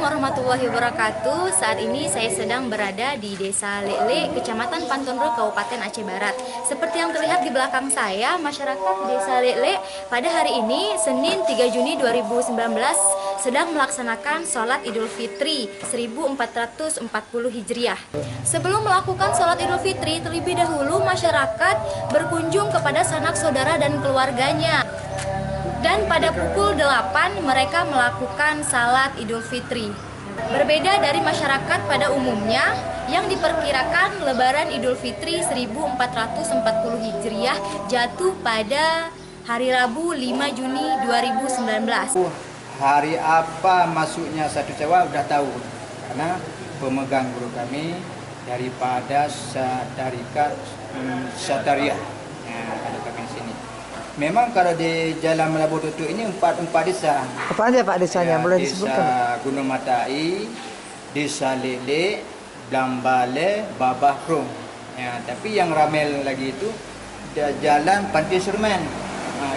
warahmatullahi wabarakatuh. Saat ini saya sedang berada di Desa Lele, Kecamatan Pantondro, Kabupaten Aceh Barat. Seperti yang terlihat di belakang saya, masyarakat Desa Lele pada hari ini, Senin 3 Juni 2019, sedang melaksanakan sholat Idul Fitri 1440 Hijriah. Sebelum melakukan sholat Idul Fitri, terlebih dahulu masyarakat berkunjung kepada sanak saudara dan keluarganya. Dan pada pukul 8 mereka melakukan salat Idul Fitri. Berbeda dari masyarakat pada umumnya yang diperkirakan Lebaran Idul Fitri 1440 Hijriah jatuh pada hari Rabu 5 Juni 2019. Hari apa masuknya 1 Syawal udah tahu, karena pemegang guru kami daripada Syarikat Syariah ada kami di sini. Memang kalau di Jalan Melabu Tutu ini empat desa. Apa aja Pak desanya? Boleh disebutkan? Desa Gunung Matai, Desa Lele, Blambale, Babah Krom. Tapi yang ramai lagi itu Jalan Pantai Sermen.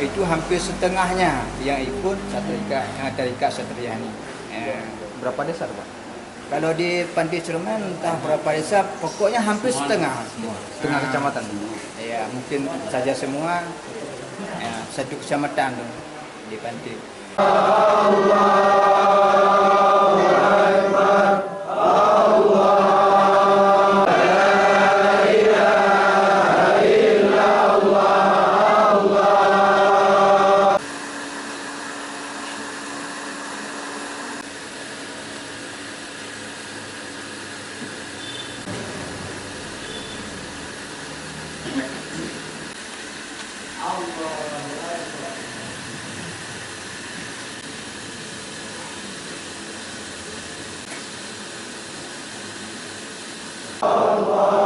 Itu hampir setengahnya yang ikut Syarikat Syariah ini. Berapa desa Pak? Kalau di Pantai Sermen entah berapa desa, pokoknya hampir setengah. Setengah kecamatan. Ya, mungkin saja semua. Satu kecamatan di Pantai. Allah